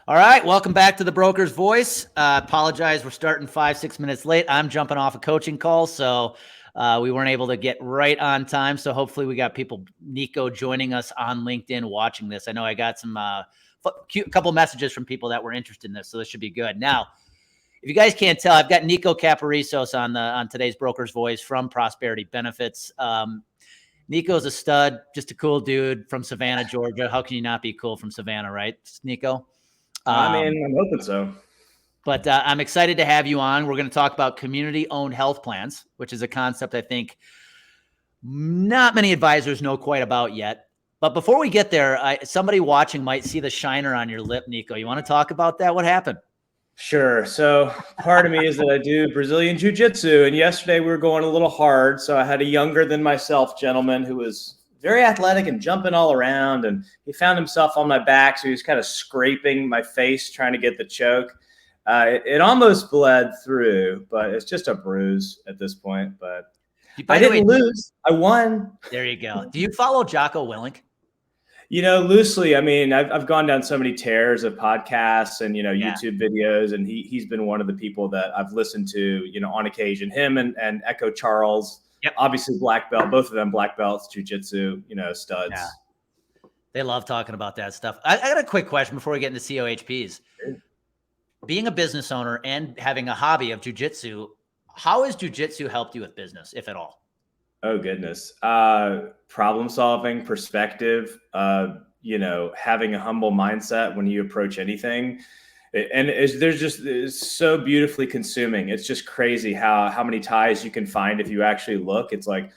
All right, welcome back to the Broker's Voice. Apologize, we're starting 5-6 minutes late. I'm jumping off a coaching call, so we weren't able to get right on time. So hopefully we got people, Niko, joining us on LinkedIn watching this. I know I got some couple messages from people that were interested in this, so this should be good. Now, if you guys can't tell, I've got Niko Caprisos on today's Broker's Voice from Prosperity Benefits. Niko's a stud, just a cool dude from Savannah, Georgia. How can you not be cool from Savannah, right, Niko? I'm hoping so. But I'm excited to have you on. We're going to talk about community-owned health plans, which is a concept I think not many advisors know quite about yet. But before we get there, somebody watching might see the shiner on your lip, Niko. You want to talk about that? What happened? Sure. So part of me is that I do Brazilian Jiu-Jitsu, and yesterday we were going a little hard. So I had a younger than myself gentleman who was very athletic and jumping all around, and he found himself on my back. So he was kind of scraping my face, trying to get the choke. It almost bled through, but it's just a bruise at this point. But I didn't lose. I won. There you go. Do you follow Jocko Willink? Loosely. I mean, I've gone down so many tears of podcasts and, YouTube videos, and he's been one of the people that I've listened to, on occasion. Him and Echo Charles. Yep. Obviously black belt, both of them black belts, jiu-jitsu, studs. Yeah. They love talking about that stuff. I got a quick question before we get into COHPs. Being a business owner and having a hobby of jiu-jitsu, how has jiu-jitsu helped you with business, if at all? Oh, goodness. Problem solving, perspective, having a humble mindset when you approach anything. And it's so beautifully consuming. It's just crazy how many ties you can find if you actually look. It's like,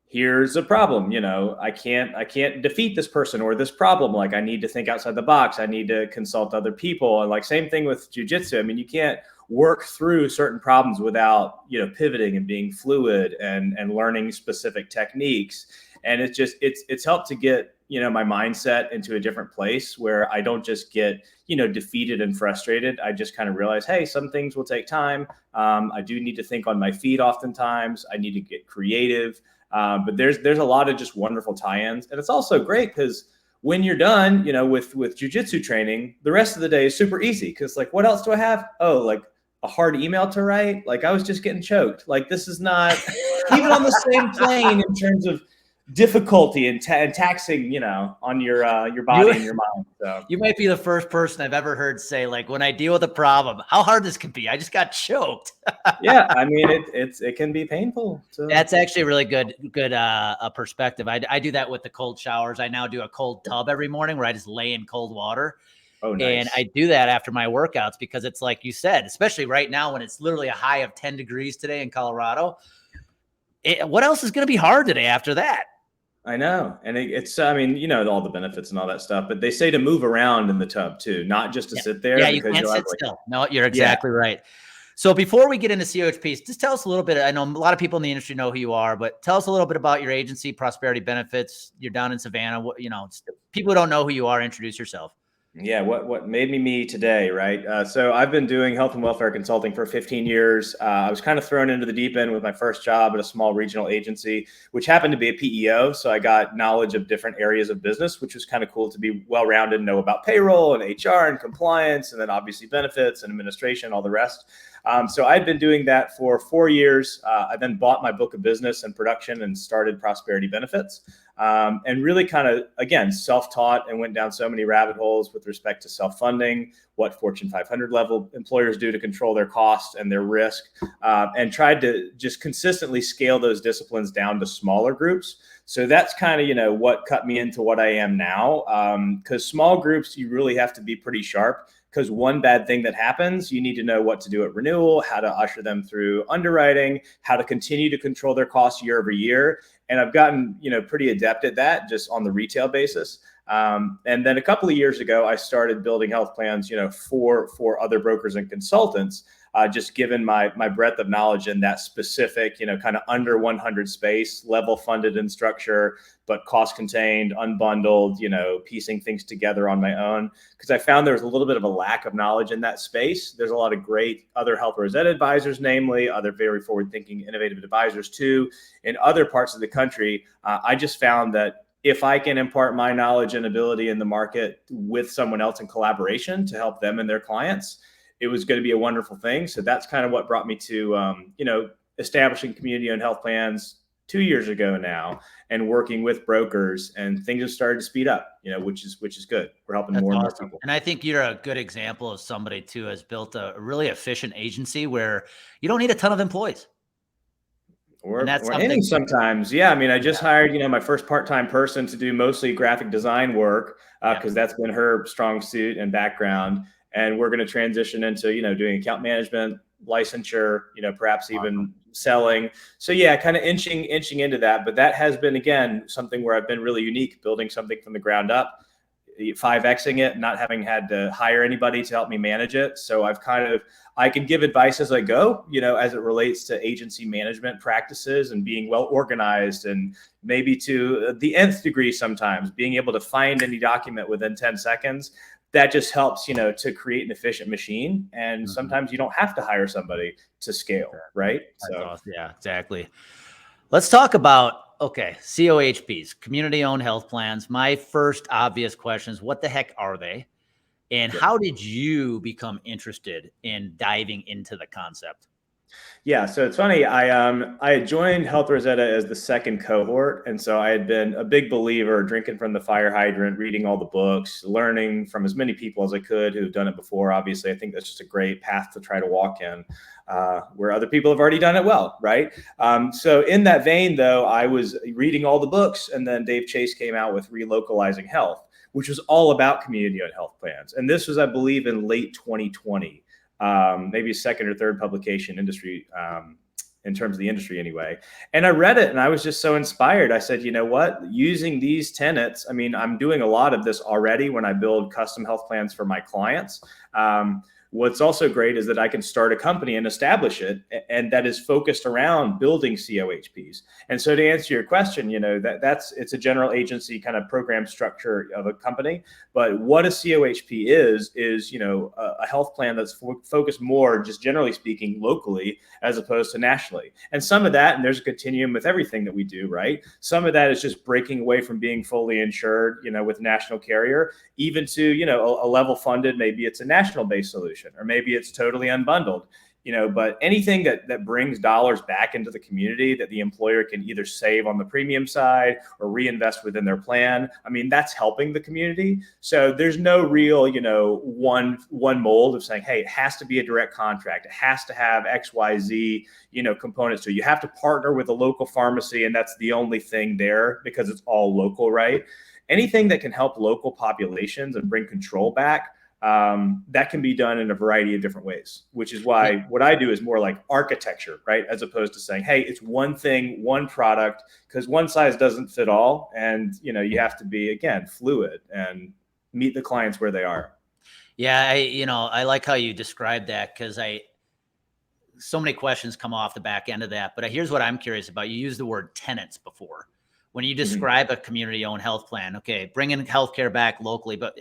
here's a problem. I can't defeat this person or this problem. Like, I need to think outside the box. I need to consult other people. And like, same thing with jiu-jitsu. I mean, you can't work through certain problems without, pivoting and being fluid and learning specific techniques. And it's helped to get, my mindset into a different place where I don't just get, defeated and frustrated. I just kind of realize, hey, some things will take time. I do need to think on my feet oftentimes. I need to get creative. But there's a lot of just wonderful tie-ins. And it's also great because when you're done, with jiu-jitsu training, the rest of the day is super easy. Because like, what else do I have? Oh, like a hard email to write. Like, I was just getting choked. Like, this is not even on the same plane in terms of difficulty and taxing, on your body and your mind. So you might be the first person I've ever heard say, like, when I deal with a problem, how hard this can be. I just got choked. Yeah, I mean, it can be painful. So. That's actually a really good perspective. I do that with the cold showers. I now do a cold tub every morning where I just lay in cold water. Oh, nice. And I do that after my workouts because it's like you said, especially right now when it's literally a high of 10 degrees today in Colorado. What else is going to be hard today after that? I know. And it's, I mean, all the benefits and all that stuff, but they say to move around in the tub too, not just to sit there. Yeah, you can't sit still. No, you're exactly right. So before we get into COHPs, just tell us a little bit. I know a lot of people in the industry know who you are, but tell us a little bit about your agency, Prosperity Benefits. You're down in Savannah. People who don't know who you are, introduce yourself. Yeah, what made me today, right? So I've been doing health and welfare consulting for 15 years. I was kind of thrown into the deep end with my first job at a small regional agency, which happened to be a PEO. So I got knowledge of different areas of business, which was kind of cool to be well-rounded and know about payroll and HR and compliance, and then obviously benefits and administration, all the rest. So I'd been doing that for 4 years. I then bought my book of business and production and started Prosperity Benefits. And really kind of, again, self-taught and went down so many rabbit holes with respect to self-funding, what Fortune 500 level employers do to control their costs and their risk, and tried to just consistently scale those disciplines down to smaller groups. So that's kind of, what cut me into what I am now. Because small groups, you really have to be pretty sharp. Because one bad thing that happens, you need to know what to do at renewal, how to usher them through underwriting, how to continue to control their costs year over year. And I've gotten, pretty adept at that just on the retail basis. And then a couple of years ago, I started building health plans, for other brokers and consultants, just given my breadth of knowledge in that specific, kind of under 100 space, level funded in structure, but cost contained, unbundled, piecing things together on my own. Because I found there was a little bit of a lack of knowledge in that space. There's a lot of great other health ed advisors, namely other very forward thinking, innovative advisors too, in other parts of the country. I just found that if I can impart my knowledge and ability in the market with someone else in collaboration to help them and their clients, it was going to be a wonderful thing. So that's kind of what brought me to, establishing community-owned health plans 2 years ago now, and working with brokers, and things have started to speed up, which is good. We're helping That's more and more awesome. people. And I think you're a good example of somebody too has built a really efficient agency where you don't need a ton of employees. And that's Or any something. sometimes. Yeah. I mean, I just Yeah. hired, my first part-time person to do mostly graphic design work, Yeah. because that's been her strong suit and background. And we're going to transition into, doing account management, licensure, perhaps even selling. So yeah, kind of inching into that. But that has been, again, something where I've been really unique, building something from the ground up, 5Xing it, not having had to hire anybody to help me manage it. So I can give advice as I go, as it relates to agency management practices and being well organized, and maybe to the nth degree sometimes being able to find any document within 10 seconds. That just helps, to create an efficient machine. And sometimes you don't have to hire somebody to scale, right? That's awesome. Yeah, exactly. Let's talk about, COHPs, community-owned health plans. My first obvious question is, what the heck are they? And how did you become interested in diving into the concept? Yeah, so it's funny. I had joined Health Rosetta as the second cohort, and so I had been a big believer, drinking from the fire hydrant, reading all the books, learning from as many people as I could who've done it before. Obviously, I think that's just a great path to try to walk in, where other people have already done it well, right? So in that vein, though, I was reading all the books, and then Dave Chase came out with Relocalizing Health, which was all about community-owned health plans, and this was, I believe, in late 2020. Maybe a second or third publication industry, in terms of the industry anyway. And I read it and I was just so inspired. I said, you know what, using these tenets, I mean, I'm doing a lot of this already when I build custom health plans for my clients. What's also great is that I can start a company and establish it, and that is focused around building COHPs. And so to answer your question, it's a general agency kind of program structure of a company. But what a COHP is a health plan that's focused more, just generally speaking, locally as opposed to nationally. And some of that, and there's a continuum with everything that we do, right? Some of that is just breaking away from being fully insured, with a national carrier, even to, a level funded, maybe it's a national based solution, or maybe it's totally unbundled. But anything that brings dollars back into the community that the employer can either save on the premium side or reinvest within their plan, I mean, that's helping the community. So there's no real, one mold of saying, hey, it has to be a direct contract. It has to have XYZ, components to it. You have to partner with a local pharmacy, and that's the only thing there because it's all local, right? Anything that can help local populations and bring control back, that can be done in a variety of different ways, which is why what I do is more like architecture, right? As opposed to saying, hey, it's one thing, one product, because one size doesn't fit all. And, you have to be, again, fluid and meet the clients where they are. Yeah. I like how you described that, because so many questions come off the back end of that. But here's what I'm curious about. You used the word tenants before. When you describe a community-owned health plan, bringing healthcare back locally, but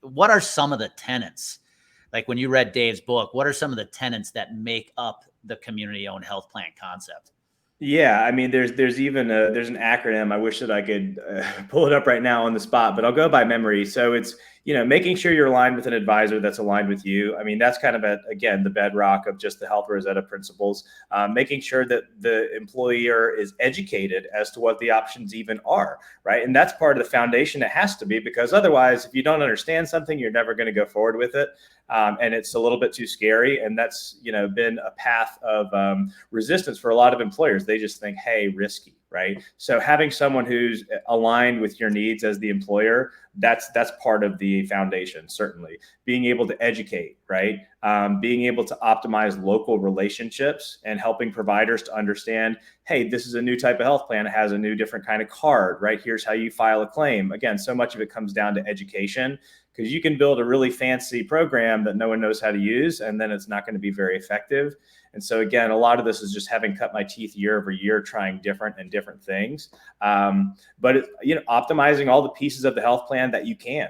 what are some of the tenants? Like when you read Dave's book, what are some of the tenants that make up the community-owned health plan concept? Yeah, I mean, there's even there's an acronym. I wish that I could pull it up right now on the spot, but I'll go by memory. So it's making sure you're aligned with an advisor that's aligned with you. I mean, that's kind of again the bedrock of just the Health Rosetta principles. Making sure that the employer is educated as to what the options even are, right? And that's part of the foundation. It has to be, because otherwise, if you don't understand something, you're never going to go forward with it. And it's a little bit too scary. And that's, been a path of resistance for a lot of employers. They just think, hey, risky, right? So having someone who's aligned with your needs as the employer, that's part of the foundation, certainly. Being able to educate, right? Being able to optimize local relationships and helping providers to understand, hey, this is a new type of health plan. It has a new different kind of card, right? Here's how you file a claim. Again, so much of it comes down to education, because you can build a really fancy program that no one knows how to use, and then it's not going to be very effective. And so again, a lot of this is just having cut my teeth year over year, trying different things. But optimizing all the pieces of the health plan that you can.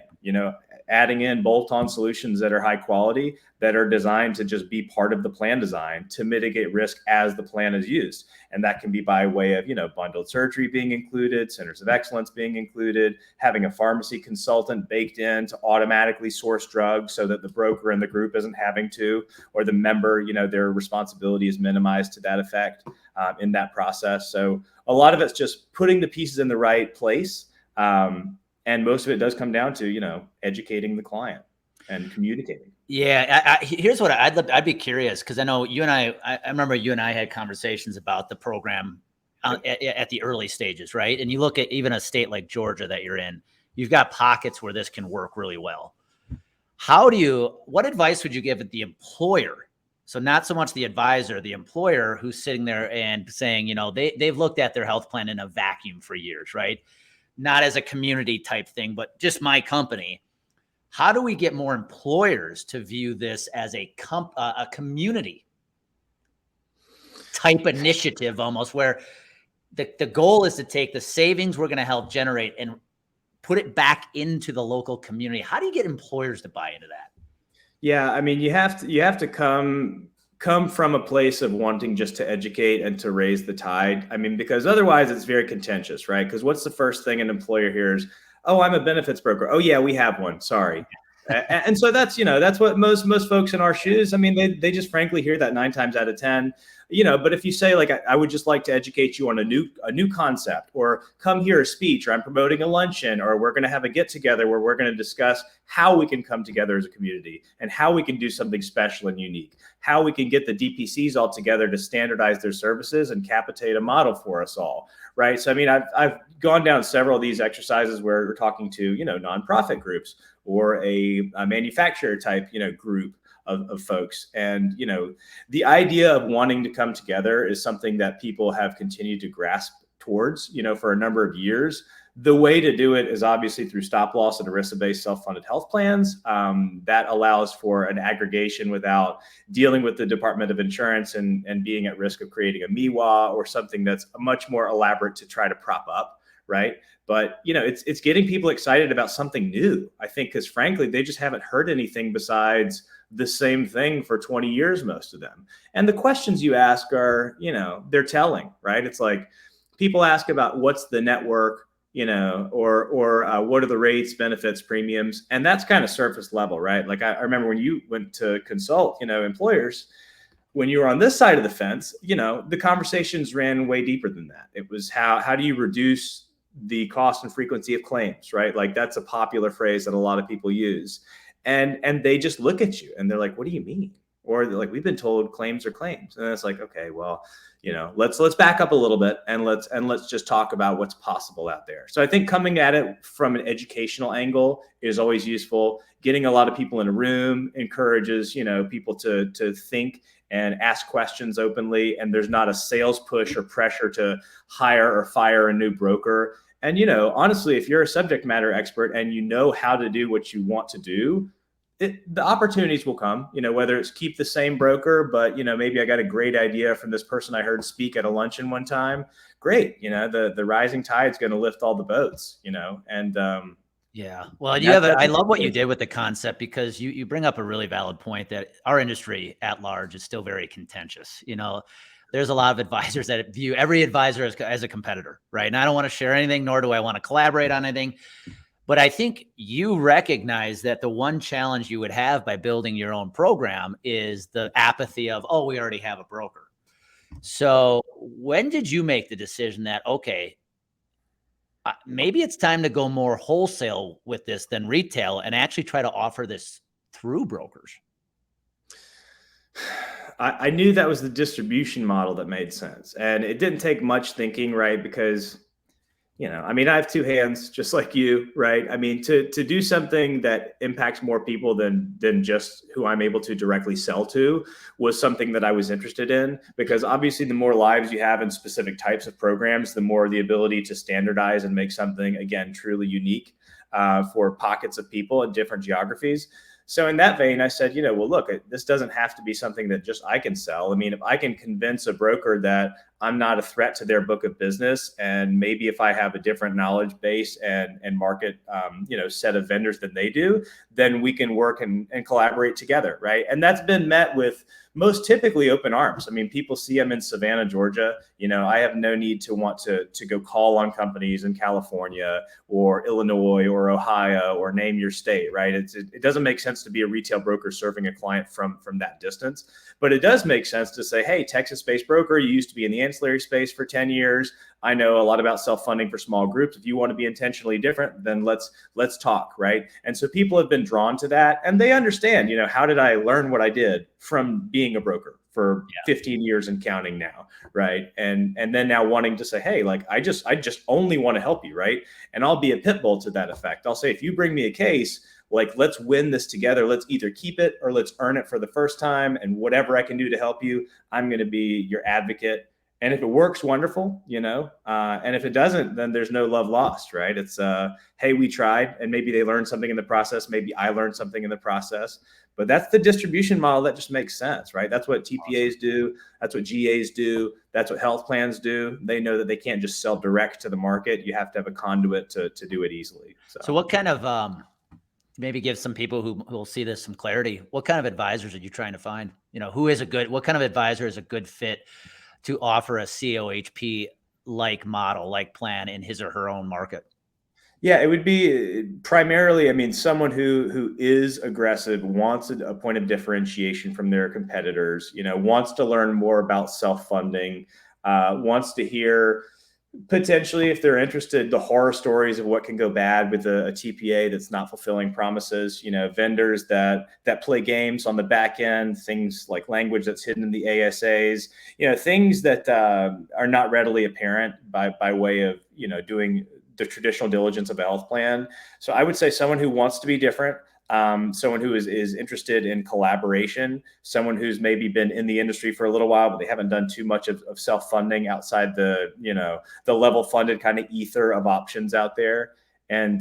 adding in bolt-on solutions that are high quality, that are designed to just be part of the plan design to mitigate risk as the plan is used. And that can be by way of, bundled surgery being included, centers of excellence being included, having a pharmacy consultant baked in to automatically source drugs so that the broker in the group isn't having to, or the member, their responsibility is minimized to that effect in that process. So a lot of it's just putting the pieces in the right place. And most of it does come down to, educating the client and communicating. Yeah. Here's what I'd be curious, because I know you and I remember you and I had conversations about the program at the early stages, right? And you look at even a state like Georgia that you're in, you've got pockets where this can work really well. What advice would you give the employer? So not so much the advisor, the employer who's sitting there and saying, they've looked at their health plan in a vacuum for years, right? Not as a community type thing, but just my company. How do we get more employers to view this as a community type initiative, almost, where the goal is to take the savings we're going to help generate and put it back into the local community? How do you get employers to buy into that? Yeah, I mean, you have to come from a place of wanting just to educate and to raise the tide. I mean, because otherwise it's very contentious, right? Because what's the first thing an employer hears? Oh, I'm a benefits broker. Oh yeah, we have one. Sorry. And so that's what most folks in our shoes, I mean, they just frankly hear that 9 times out of 10, but if you say, like, I would just like to educate you on a new concept, or come hear a speech, or I'm promoting a luncheon, or we're going to have a get together where we're going to discuss how we can come together as a community and how we can do something special and unique, how we can get the DPCs all together to standardize their services and capitate a model for us all. Right. So, I mean, I've gone down several of these exercises where we're talking to, nonprofit groups or a manufacturer type, group of folks. And, the idea of wanting to come together is something that people have continued to grasp towards, for a number of years. The way to do it is obviously through stop loss and ERISA-based self-funded health plans. That allows for an aggregation without dealing with the Department of Insurance and being at risk of creating a MIWA or something that's much more elaborate to try to prop up, right? But, it's getting people excited about something new, I think, because frankly, they just haven't heard anything besides the same thing for 20 years, most of them. And the questions you ask are, they're telling, right? It's like people ask about what's the network, or what are the rates, benefits, premiums, and that's kind of surface level, right? Like I remember when you went to consult, employers, when you were on this side of the fence, the conversations ran way deeper than that. It was how do you reduce the cost and frequency of claims, right? Like that's a popular phrase that a lot of people use, and they just look at you and they're like, what do you mean? Or they're like, we've been told claims are claims. And it's like, okay, well, let's back up a little bit and let's just talk about what's possible out there. So I think coming at it from an educational angle is always useful. Getting a lot of people in a room encourages, people to think and ask questions openly. And there's not a sales push or pressure to hire or fire a new broker. And, honestly, if you're a subject matter expert and you know how to do what you want to do, the opportunities will come, whether it's keep the same broker, but, maybe I got a great idea from this person I heard speak at a luncheon one time. Great. The rising tide is going to lift all the boats, and, yeah. Well, I love what you did with the concept, because you bring up a really valid point that our industry at large is still very contentious. There's a lot of advisors that view every advisor as a competitor, right? And I don't want to share anything, nor do I want to collaborate on anything. But I think you recognize that the one challenge you would have by building your own program is the apathy of, oh, we already have a broker. So when did you make the decision that, okay, maybe it's time to go more wholesale with this than retail and actually try to offer this through brokers? I knew that was the distribution model that made sense. And it didn't take much thinking, right? Because, I mean, I have two hands just like you, right? I mean, to do something that impacts more people than just who I'm able to directly sell to was something that I was interested in, because obviously the more lives you have in specific types of programs, the more the ability to standardize and make something, again, truly unique for pockets of people in different geographies. So in that vein, I said, well, look, this doesn't have to be something that just I can sell. I mean, if I can convince a broker that I'm not a threat to their book of business, and maybe if I have a different knowledge base and market, set of vendors than they do, then we can work and collaborate together, right? And that's been met with most typically open arms. I mean, people see I'm in Savannah, Georgia. I have no need to want to go call on companies in California or Illinois or Ohio or name your state, right? It doesn't make sense to be a retail broker serving a client from that distance. But it does make sense to say, hey, Texas-based broker, you used to be in the ancillary space for 10 years. I know a lot about self-funding for small groups. If you want to be intentionally different, then let's talk, right? And so people have been drawn to that, and they understand, how did I learn what I did from being a broker for 15 years and counting now, right? And then now wanting to say, hey, like I just only want to help you, right? And I'll be a pit bull to that effect. I'll say, if you bring me a case, like, let's win this together. Let's either keep it or let's earn it for the first time. And whatever I can do to help you, I'm going to be your advocate. And if it works, wonderful, and if it doesn't, then there's no love lost, right? It's, hey, we tried, and maybe they learned something in the process. Maybe I learned something in the process, but that's the distribution model that just makes sense, right? That's what TPAs do. That's what GAs do. That's what health plans do. They know that they can't just sell direct to the market. You have to have a conduit to do it easily. So what kind of, maybe give some people who will see this some clarity. What kind of advisors are you trying to find? What kind of advisor is a good fit to offer a COHP like model, like plan in his or her own market? Yeah, it would be primarily, I mean, someone who is aggressive, wants a point of differentiation from their competitors, wants to learn more about self-funding, wants to hear potentially, if they're interested, the horror stories of what can go bad with a TPA that's not fulfilling promises, vendors that play games on the back end, things like language that's hidden in the ASAs, things that are not readily apparent by way of, doing the traditional diligence of a health plan. So I would say someone who wants to be different, someone who is interested in collaboration, someone who's maybe been in the industry for a little while, but they haven't done too much of self-funding outside the level funded kind of ether of options out there. And,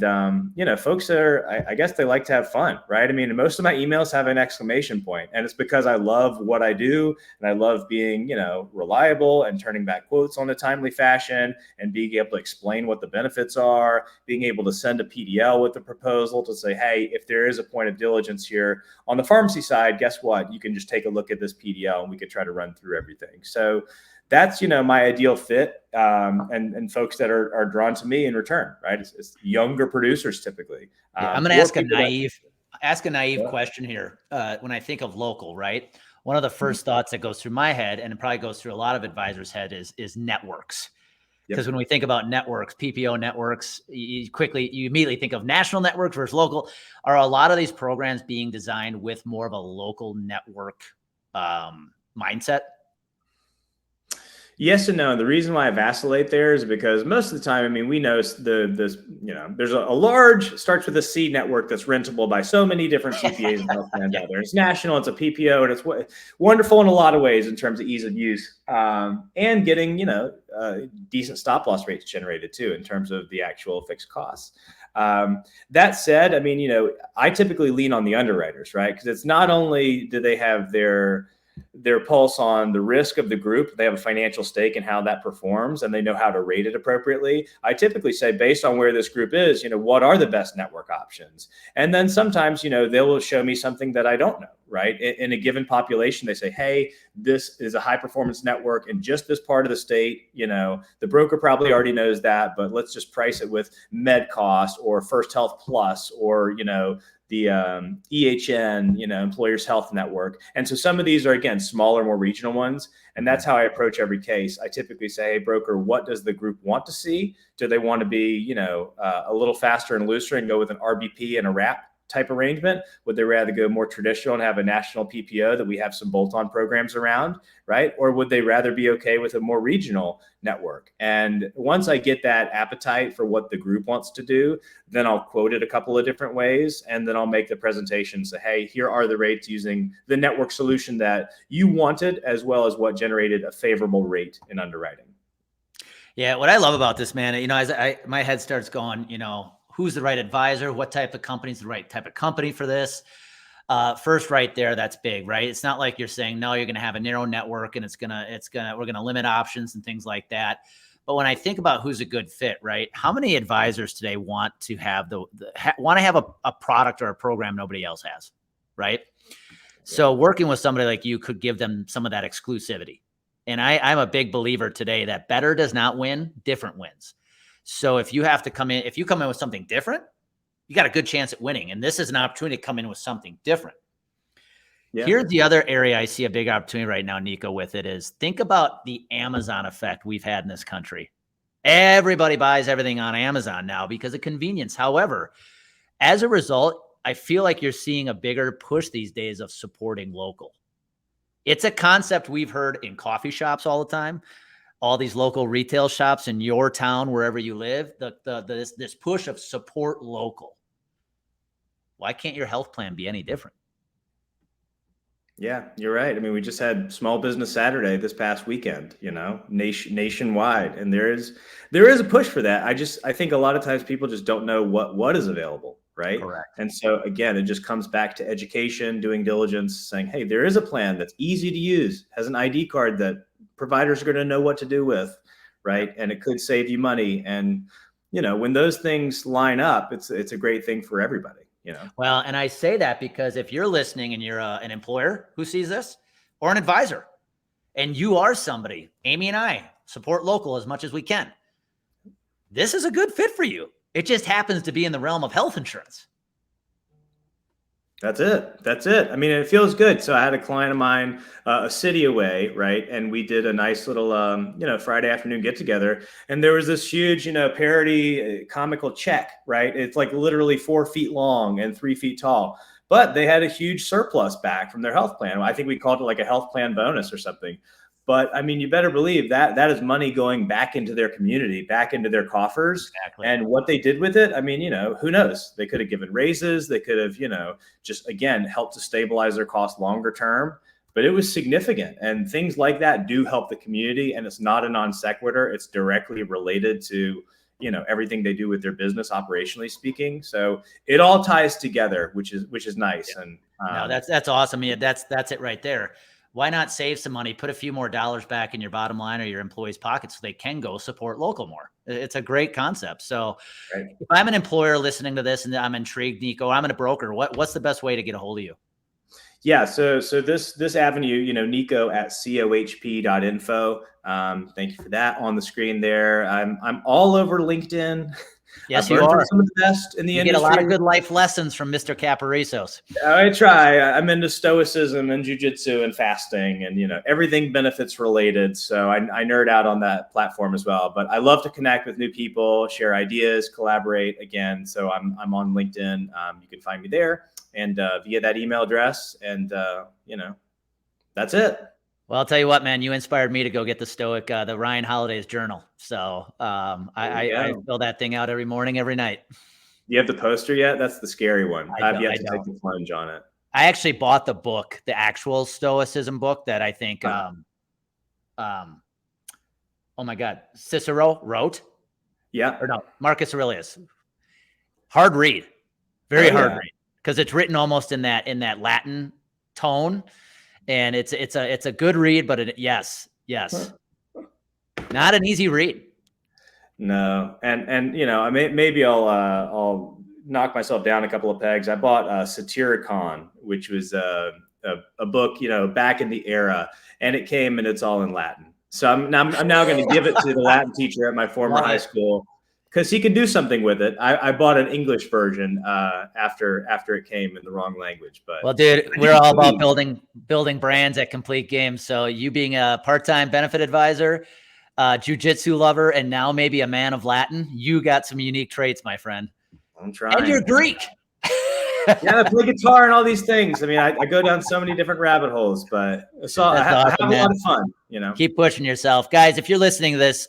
folks I guess they like to have fun, right? I mean, most of my emails have an exclamation point, and it's because I love what I do. And I love being, reliable and turning back quotes on a timely fashion and being able to explain what the benefits are, being able to send a PDL with the proposal to say, hey, if there is a point of diligence here on the pharmacy side, guess what? You can just take a look at this PDL and we could try to run through everything. So that's, my ideal fit, and folks that are drawn to me in return, right? It's younger producers typically. I'm going to ask a naive question here. When I think of local, right? One of the first thoughts that goes through my head, and it probably goes through a lot of advisors' head, is networks. Because when we think about networks, PPO networks, you immediately think of national networks versus local. Are a lot of these programs being designed with more of a local network mindset? Yes and no. And the reason why I vacillate there is because most of the time, I mean, we know there's a large, starts with a C network that's rentable by so many different CPAs and health plans out there. It's national, it's a PPO, and it's wonderful in a lot of ways in terms of ease of use, and getting, decent stop loss rates generated too, in terms of the actual fixed costs. That said, I mean, I typically lean on the underwriters, right? Because it's not only do they have their pulse on the risk of the group, they have a financial stake in how that performs, and they know how to rate it appropriately. I typically say, based on where this group is, what are the best network options? And then sometimes, they will show me something that I don't know, right? In a given population, they say, hey, this is a high performance network in just this part of the state. The broker probably already knows that, but let's just price it with med cost or First Health Plus or, the EHN, Employers Health Network. And so some of these are, again, smaller, more regional ones. And that's how I approach every case. I typically say, hey, broker, what does the group want to see? Do they want to be, a little faster and looser and go with an RBP and a wrap type arrangement? Would they rather go more traditional and have a national PPO that we have some bolt-on programs around, right? Or would they rather be okay with a more regional network? And once I get that appetite for what the group wants to do, then I'll quote it a couple of different ways, and then I'll make the presentation, say, hey, here are the rates using the network solution that you wanted, as well as what generated a favorable rate in underwriting. Yeah, what I love about this, man, as my head starts going, who's the right advisor? What type of company is the right type of company for this? First, right there, that's big, right? It's not like you're saying, no, you're going to have a narrow network and we're going to limit options and things like that. But when I think about who's a good fit, right? How many advisors today want to have want to have a product or a program nobody else has, right? So working with somebody like you could give them some of that exclusivity. And I'm a big believer today that better does not win, different wins. So if you come in with something different, you got a good chance at winning. And this is an opportunity to come in with something different. Yeah. Here's the other area I see a big opportunity right now, Niko, with it is think about the Amazon effect we've had in this country. Everybody buys everything on Amazon now because of convenience. However, as a result, I feel like you're seeing a bigger push these days of supporting local. It's a concept we've heard in coffee shops all the time, all these local retail shops in your town, wherever you live, this push of support local. Why can't your health plan be any different? Yeah, you're right. I mean, we just had Small Business Saturday this past weekend, nationwide, and there is a push for that. I think a lot of times people just don't know what is available, right? Correct. And so again, it just comes back to education, doing diligence, saying, hey, there is a plan that's easy to use, has an ID card that providers are going to know what to do with, right? And it could save you money. And when those things line up, it's a great thing for everybody. Well, and I say that because if you're listening and you're an employer who sees this or an advisor and you are somebody, Amy and I support local as much as we can. This is a good fit for you. It just happens to be in the realm of health insurance. That's it. I mean, it feels good. So I had a client of mine, a city away, right? And we did a nice little, Friday afternoon get together. And there was this huge, parody comical check, right? It's like literally 4 feet long and 3 feet tall. But they had a huge surplus back from their health plan. I think we called it like a health plan bonus or something. But I mean, you better believe that is money going back into their community, back into their coffers. Exactly. And what they did with it, I mean, who knows? They could have given raises. They could have, just again, helped to stabilize their costs longer term. But it was significant. And things like that do help the community. And it's not a non sequitur. It's directly related to, everything they do with their business, operationally speaking. So it all ties together, which is nice. Yeah. And no, that's awesome. Yeah, that's it right there. Why not save some money, put a few more dollars back in your bottom line or your employees' pockets so they can go support local more? It's a great concept. So right. If I'm an employer listening to this and I'm intrigued, Niko, I'm a broker, what's the best way to get a hold of you? Yeah. So this avenue, Niko at cohp.info. Thank you for that on the screen there. I'm all over LinkedIn. Yes, you are. Some of the best in the industry. Get a lot of good life lessons from Mr. Caparisos. I try. I'm into stoicism and jujitsu and fasting and, everything benefits related. So I nerd out on that platform as well. But I love to connect with new people, share ideas, collaborate again. So I'm on LinkedIn. You can find me there and via that email address. And, that's it. Well, I'll tell you what, man, you inspired me to go get the Stoic, the Ryan Holiday's journal. So I fill that thing out every morning, every night. You have the poster yet? That's the scary one. I've yet to take the plunge on it. I actually bought the book, the actual Stoicism book that I think, oh my God, Cicero wrote. Yeah. Or no, Marcus Aurelius. Hard read. Very hard read. Because it's written almost in that Latin tone. And it's a good read, but yes, not an easy read. No, and maybe I'll knock myself down a couple of pegs. I bought Satyricon, which was a book, back in the era, and it came and it's all in Latin. So I'm now going to give it to the Latin teacher at my former high school because he can do something with it. I bought an English version after it came in the wrong language. But well, dude, we're all about building brands at Complete Games. So you being a part-time benefit advisor, jiu-jitsu lover, and now maybe a man of Latin, you got some unique traits, my friend. I'm trying. And you're Greek. Yeah, I play guitar and all these things. I mean, I go down so many different rabbit holes, but I have a lot of fun. Keep pushing yourself, guys. If you're listening to this,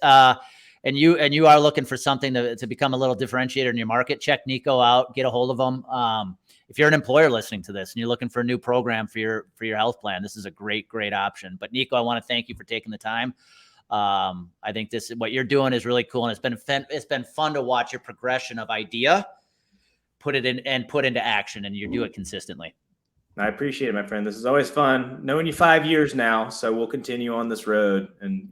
and you are looking for something to become a little differentiator in your market, check Niko out. Get a hold of him. If you're an employer listening to this and you're looking for a new program for your health plan, this is a great option. But Niko, I want to thank you for taking the time. I think what you're doing is really cool, and it's been fun to watch your progression of idea, put it in and put into action, and you do it consistently. I appreciate it, my friend. This is always fun. Knowing you 5 years now, so we'll continue on this road, and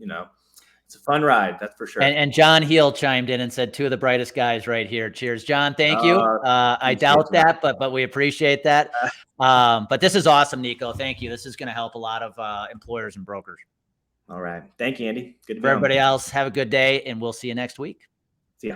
it's a fun ride, that's for sure. And John Heel chimed in and said, two of the brightest guys right here. Cheers, John. Thank you. I doubt that, but we appreciate that. But this is awesome, Niko. Thank you. This is going to help a lot of employers and brokers. All right. Thank you, Andy. Good to be For everybody else, have a good day, and we'll see you next week. See ya.